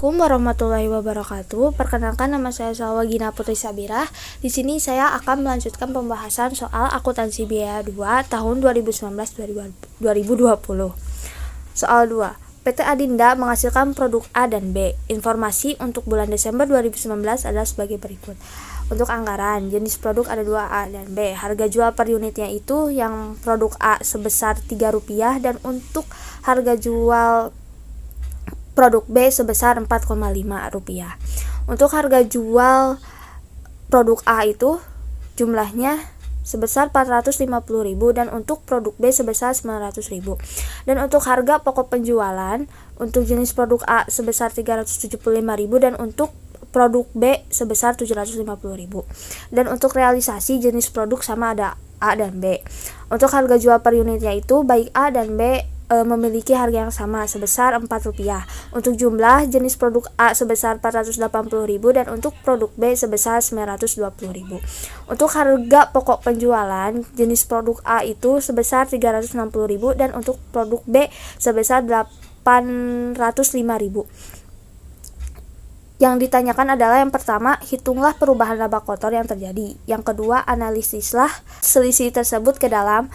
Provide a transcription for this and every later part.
Assalamualaikum warahmatullahi wabarakatuh. Perkenalkan, nama saya Salwa Gina Putri Sabirah. Di sini saya akan melanjutkan pembahasan soal akuntansi biaya 2 tahun 2019-2020. Soal 2. PT Adinda menghasilkan produk A dan B. Informasi untuk bulan Desember 2019 adalah sebagai berikut. Untuk anggaran, jenis produk ada 2 A dan B. Harga jual per unitnya itu yang produk A sebesar Rp3 dan untuk harga jual produk B sebesar Rp4,5. Untuk harga jual produk A itu jumlahnya sebesar Rp450.000 dan untuk produk B sebesar Rp900.000. Dan untuk harga pokok penjualan untuk jenis produk A sebesar Rp375.000 dan untuk produk B sebesar Rp750.000. Dan untuk realisasi jenis produk sama ada A dan B. Untuk harga jual per unitnya itu baik A dan B memiliki harga yang sama sebesar Rp4. Untuk jumlah jenis produk A sebesar Rp480.000 dan untuk produk B sebesar Rp920.000. Untuk harga pokok penjualan jenis produk A itu sebesar Rp360.000 dan untuk produk B sebesar Rp805.000. Yang ditanyakan adalah yang pertama, hitunglah perubahan laba kotor yang terjadi. Yang kedua, analisislah selisih tersebut ke dalam.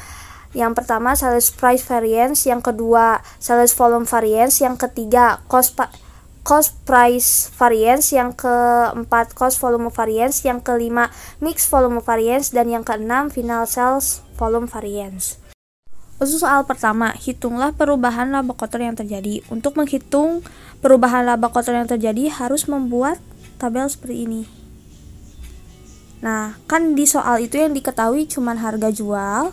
Yang pertama, sales price variance. Yang kedua, sales volume variance. Yang ketiga, cost price variance. Yang keempat, cost volume variance. Yang kelima, mix volume variance. Dan yang keenam, final sales volume variance. Untuk soal pertama, hitunglah perubahan laba kotor yang terjadi. Untuk menghitung perubahan laba kotor yang terjadi harus membuat tabel seperti ini. Nah, kan di soal itu yang diketahui cuma harga jual,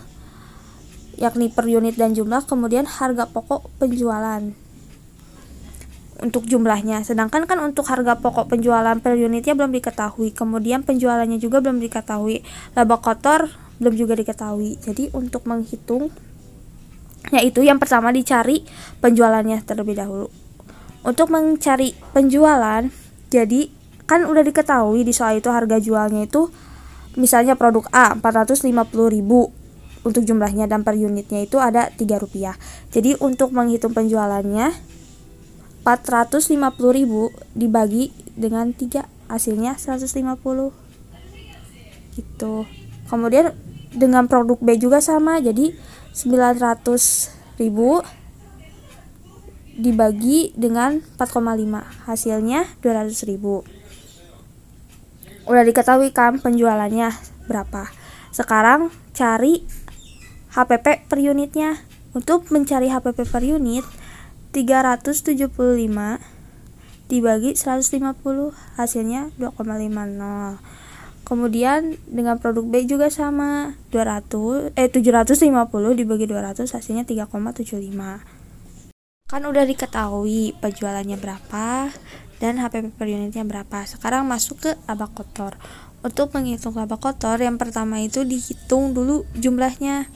yakni per unit dan jumlah, kemudian harga pokok penjualan untuk jumlahnya. Sedangkan kan untuk harga pokok penjualan per unitnya belum diketahui, kemudian penjualannya juga belum diketahui, laba kotor belum juga diketahui. Jadi untuk menghitung, yaitu yang pertama dicari penjualannya terlebih dahulu. Untuk mencari penjualan, jadi kan udah diketahui di soal itu harga jualnya itu misalnya produk A Rp450.000 untuk jumlahnya dan per unitnya itu ada Rp3. Jadi untuk menghitung penjualannya Rp450.000 dibagi dengan 3, hasilnya 150 gitu. Kemudian dengan produk B juga sama, jadi 900.000 dibagi dengan 4,5, hasilnya 200.000. Udah diketahui kan penjualannya berapa. Sekarang cari HPP per unitnya. Untuk mencari HPP per unit, 375 dibagi 150, hasilnya 2,50. Kemudian dengan produk B juga sama, 750 dibagi 200, hasilnya 3,75. Kan udah diketahui penjualannya berapa dan HPP per unitnya berapa. Sekarang masuk ke laba kotor. Untuk menghitung laba kotor, yang pertama itu dihitung dulu jumlahnya.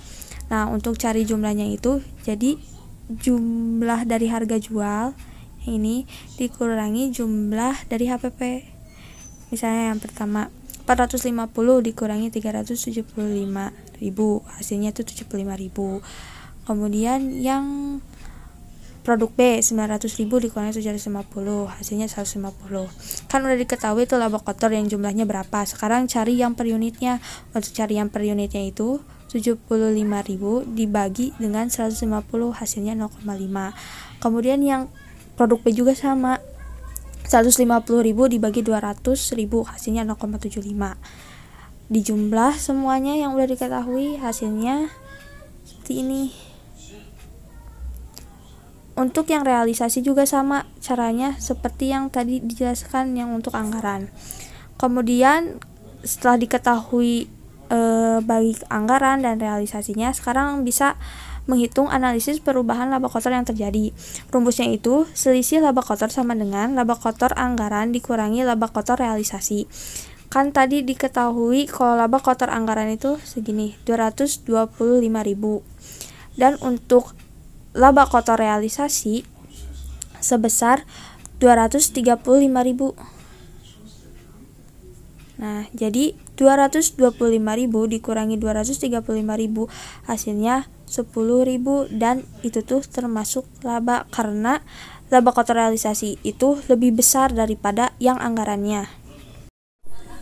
Nah, untuk cari jumlahnya itu, jadi jumlah dari harga jual ini dikurangi jumlah dari HPP. Misalnya yang pertama 450 dikurangi 375.000, hasilnya itu 75.000. Kemudian yang produk B 900.000 dikurangi 750, hasilnya 150. Kan udah diketahui itu laba kotor yang jumlahnya berapa. Sekarang cari yang per unitnya. Untuk cari yang per unitnya itu 75.000 dibagi dengan 150, hasilnya 0,5. Kemudian yang produk B juga sama, 150.000 dibagi 200.000, hasilnya 0,75. Dijumlah semuanya yang udah diketahui, hasilnya seperti ini. Untuk yang realisasi juga sama, caranya seperti yang tadi dijelaskan yang untuk anggaran. Kemudian setelah diketahui baik anggaran dan realisasinya, sekarang bisa menghitung analisis perubahan laba kotor yang terjadi. Rumusnya itu selisih laba kotor sama dengan laba kotor anggaran dikurangi laba kotor realisasi. Kan tadi diketahui kalau laba kotor anggaran itu segini, 225.000. Dan untuk laba kotor realisasi sebesar 235.000. Nah, jadi 225.000 dikurangi 235.000, hasilnya 10.000, dan itu tuh termasuk laba karena laba kotor realisasi itu lebih besar daripada yang anggarannya.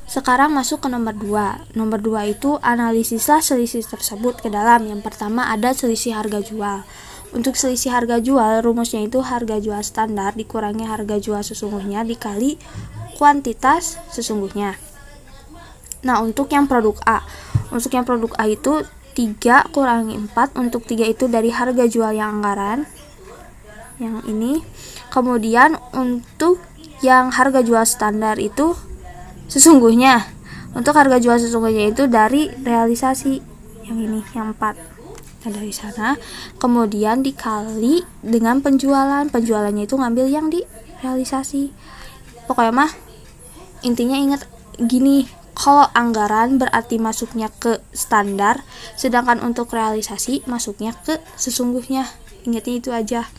Sekarang masuk ke nomor 2. Nomor 2 itu analisislah selisih tersebut ke dalam. Yang pertama ada selisih harga jual. Untuk selisih harga jual, rumusnya itu harga jual standar dikurangi harga jual sesungguhnya dikali kuantitas sesungguhnya. Nah, untuk yang produk A. Untuk yang produk A itu 3 kurangi 4. Untuk 3 itu dari harga jual yang anggaran. Yang ini. Kemudian untuk yang harga jual standar itu sesungguhnya. Untuk harga jual sesungguhnya itu dari realisasi. Yang ini, yang 4. Nah, dari sana kemudian dikali dengan penjualan. Penjualannya itu ngambil yang di realisasi. Pokoknya mah intinya ingat gini, kalau anggaran berarti masuknya ke standar, sedangkan untuk realisasi masuknya ke sesungguhnya. Ingatnya itu aja.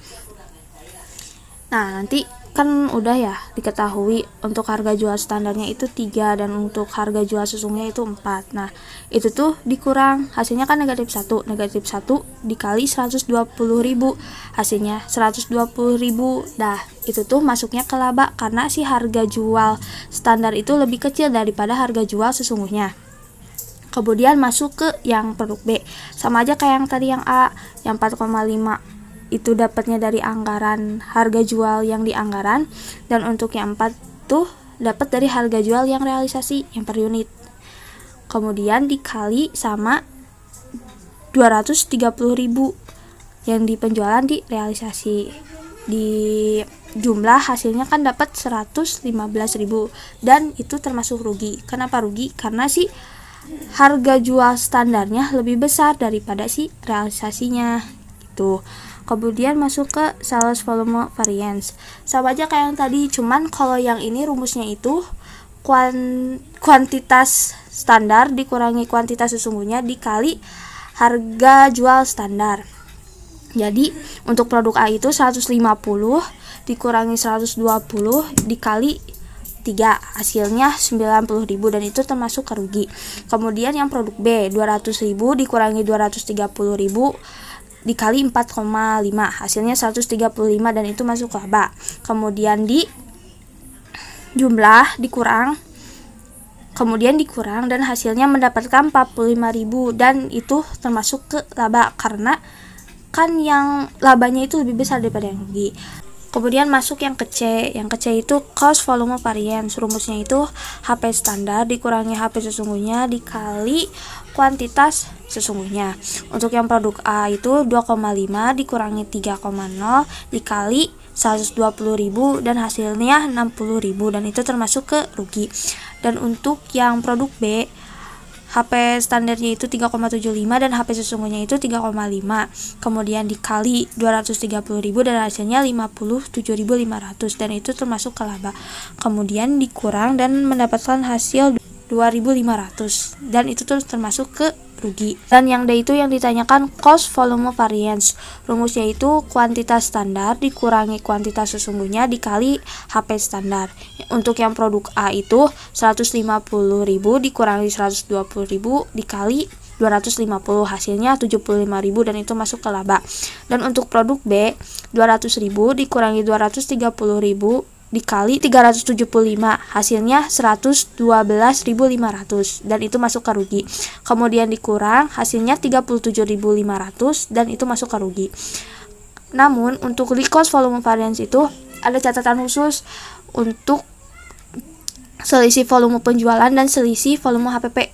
Nah, nanti kan udah ya diketahui untuk harga jual standarnya itu 3 dan untuk harga jual sesungguhnya itu 4. Nah, itu tuh dikurang, hasilnya kan negatif 1. Negatif 1 dikali 120.000, hasilnya 120.000. Dah, itu tuh masuknya ke laba karena si harga jual standar itu lebih kecil daripada harga jual sesungguhnya. Kemudian masuk ke yang produk B. Sama aja kayak yang tadi yang A, yang 4,5 itu dapatnya dari anggaran harga jual yang di anggaran, dan untuk yang 4 tuh dapat dari harga jual yang realisasi yang per unit. Kemudian dikali sama 230.000 yang di penjualan di realisasi. Di jumlah hasilnya kan dapat 115.000 dan itu termasuk rugi. Kenapa rugi? Karena si harga jual standarnya lebih besar daripada si realisasinya gitu. Kemudian masuk ke sales volume variance. Sama aja kayak yang tadi, cuman kalau yang ini rumusnya itu kuantitas standar dikurangi kuantitas sesungguhnya dikali harga jual standar. Jadi untuk produk A itu 150 dikurangi 120 dikali 3, hasilnya 90.000 dan itu termasuk kerugi. Kemudian yang produk B 200.000 dikurangi 230.000 dikali 4,5, hasilnya 135 dan itu masuk laba. Kemudian di jumlah dikurang, kemudian dikurang dan hasilnya mendapatkan 45.000 dan itu termasuk ke laba karena kan yang labanya itu lebih besar daripada yang rugi. Kemudian masuk yang ke C. Yang ke C itu cost volume variance. Rumusnya itu HP standar dikurangi HP sesungguhnya dikali kuantitas sesungguhnya. Untuk yang produk A itu 2,5 dikurangi 3,0 dikali 120.000 dan hasilnya 60.000 dan itu termasuk ke rugi. Dan untuk yang produk B, HP standarnya itu 3,75 dan HP sesungguhnya itu 3,5. Kemudian dikali 230.000 dan hasilnya 57.500 dan itu termasuk ke laba. Kemudian dikurang dan mendapatkan hasil 2.500 dan itu termasuk ke rugi. Dan yang D itu yang ditanyakan cost volume variance. Rumusnya itu kuantitas standar dikurangi kuantitas sesungguhnya dikali HP standar. Untuk yang produk A itu 150.000 dikurangi 120.000 dikali 250, hasilnya 75.000 dan itu masuk ke laba. Dan untuk produk B 200.000 dikurangi 230.000 dikali 375, hasilnya 112.500 dan itu masuk ke rugi. Kemudian dikurang, hasilnya 37.500 dan itu masuk ke rugi. Namun untuk cost volume variance itu ada catatan khusus untuk selisih volume penjualan dan selisih volume HPP.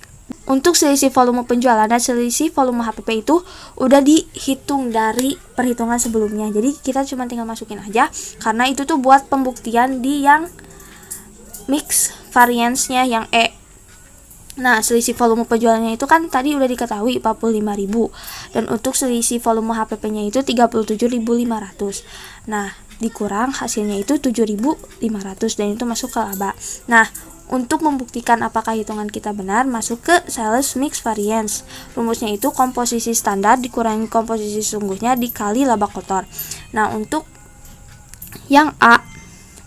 Untuk selisih volume penjualan dan selisih volume HPP itu udah dihitung dari perhitungan sebelumnya. Jadi kita cuma tinggal masukin aja karena itu tuh buat pembuktian di yang mix variance-nya yang E. Nah, selisih volume penjualannya itu kan tadi udah diketahui 45.000 dan untuk selisih volume HPP-nya itu 37.500. Nah, dikurang hasilnya itu 7.500 dan itu masuk ke laba. Nah, untuk membuktikan apakah hitungan kita benar, masuk ke sales mix variance. Rumusnya itu komposisi standar dikurangi komposisi sesungguhnya dikali laba kotor. Nah, untuk yang A,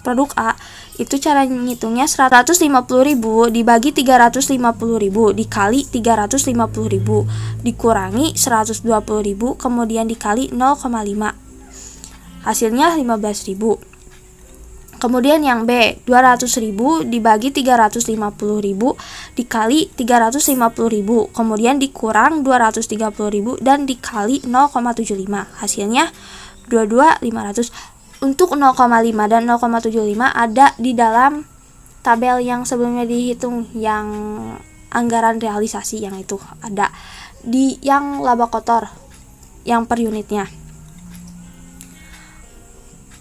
produk A, itu cara ngitungnya 150.000 dibagi 350.000 dikali 350.000 dikurangi 120.000 kemudian dikali 0,5. hasilnya 15.000. Kemudian yang B, 200.000 dibagi 350.000 dikali 350.000, kemudian dikurang 230.000 dan dikali 0,75, hasilnya 22.500. Untuk 0,5 dan 0,75 ada di dalam tabel yang sebelumnya dihitung, yang anggaran realisasi, yang itu ada di yang laba kotor yang per unitnya.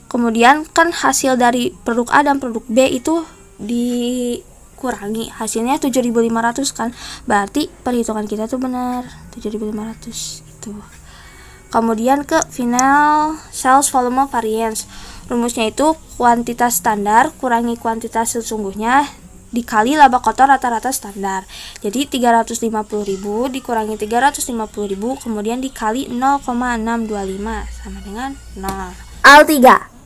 Kemudian kan hasil dari produk A dan produk B itu dikurangi, hasilnya 7.500 kan, berarti perhitungan kita tuh benar 7.500 itu. Kemudian ke final sales volume variance, rumusnya itu kuantitas standar kurangi kuantitas sesungguhnya dikali laba kotor rata-rata standar. Jadi 350.000 dikurangi 350.000 kemudian dikali 0,625 sama dengan 0. Al3,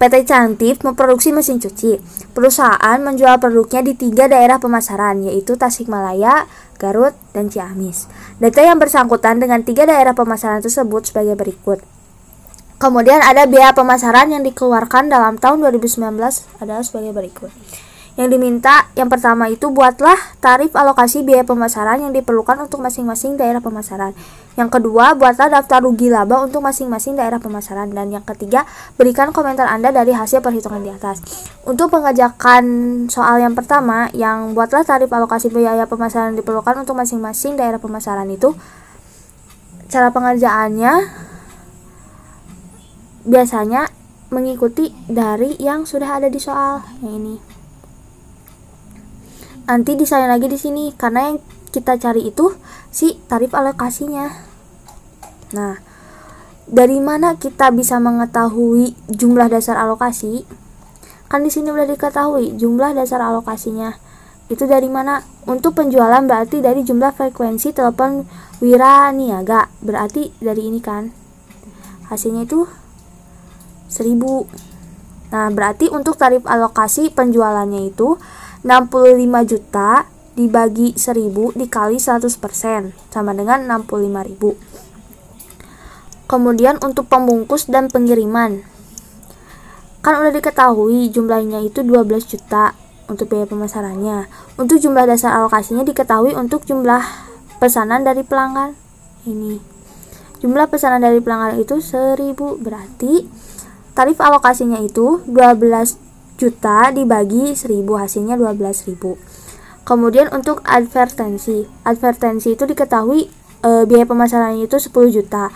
PT Cantif memproduksi mesin cuci. Perusahaan menjual produknya di 3 daerah pemasaran, yaitu Tasikmalaya, Garut, dan Ciamis. Data yang bersangkutan dengan 3 daerah pemasaran tersebut sebagai berikut. Kemudian ada biaya pemasaran yang dikeluarkan dalam tahun 2019 adalah sebagai berikut. Yang diminta, yang pertama itu buatlah tarif alokasi biaya pemasaran yang diperlukan untuk masing-masing daerah pemasaran. Yang kedua, buatlah daftar rugi laba untuk masing-masing daerah pemasaran. Dan yang ketiga, berikan komentar Anda dari hasil perhitungan di atas. Untuk pengerjakan soal yang pertama, yang buatlah tarif alokasi biaya pemasaran yang diperlukan untuk masing-masing daerah pemasaran itu, cara pengerjaannya biasanya mengikuti dari yang sudah ada di soal yang ini. Nanti disalin lagi di sini karena yang kita cari itu si tarif alokasinya. Nah, dari mana kita bisa mengetahui jumlah dasar alokasi? Kan di sini udah diketahui jumlah dasar alokasinya. Itu dari mana? Untuk penjualan berarti dari jumlah frekuensi telepon wiraniaga. Berarti dari ini kan. Hasilnya itu 1.000. Nah, berarti untuk tarif alokasi penjualannya itu 65 juta dibagi 1.000 dikali 100% sama dengan 65.000. Kemudian untuk pembungkus dan pengiriman, kan udah diketahui jumlahnya itu 12 juta untuk biaya pemasarannya. Untuk jumlah dasar alokasinya diketahui untuk jumlah pesanan dari pelanggan. Ini jumlah pesanan dari pelanggan itu 1.000, berarti tarif alokasinya itu 12 juta dibagi 1.000, hasilnya 12.000. Kemudian untuk advertensi itu diketahui biaya pemasarannya itu 10 juta.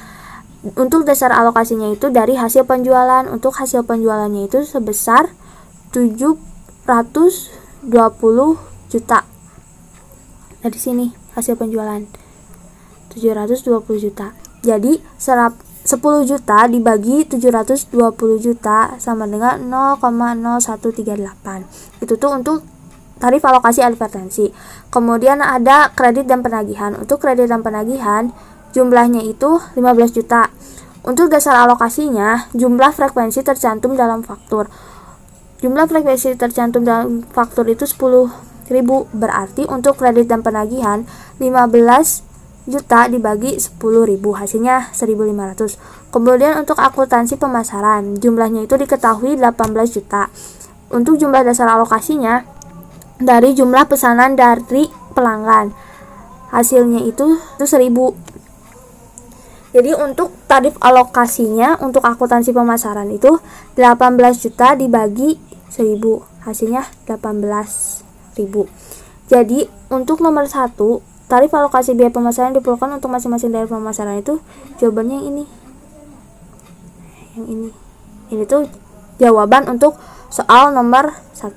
Untuk dasar alokasinya itu dari hasil penjualan. Untuk hasil penjualannya itu sebesar 720 juta. Dari sini hasil penjualan 720 juta. Jadi 10 juta dibagi 720 juta sama dengan 0,0138. Itu tuh untuk tarif alokasi advertensi. Kemudian ada kredit dan penagihan. Untuk kredit dan penagihan jumlahnya itu 15 juta. Untuk dasar alokasinya jumlah frekuensi tercantum dalam faktur. Jumlah frekuensi tercantum dalam faktur itu 10.000. Berarti untuk kredit dan penagihan 15 juta dibagi 10.000, hasilnya 1.500. Kemudian untuk akuntansi pemasaran jumlahnya itu diketahui 18 juta. Untuk jumlah dasar alokasinya dari jumlah pesanan dari pelanggan, hasilnya itu 1.000. Jadi untuk tarif alokasinya untuk akuntansi pemasaran itu 18 juta dibagi 1.000, hasilnya 18.000. Jadi untuk nomor 1, tarif alokasi biaya pemasaran yang diperlukan untuk masing-masing daerah pemasaran itu jawabannya yang ini. Yang ini tuh jawaban untuk soal nomor 1.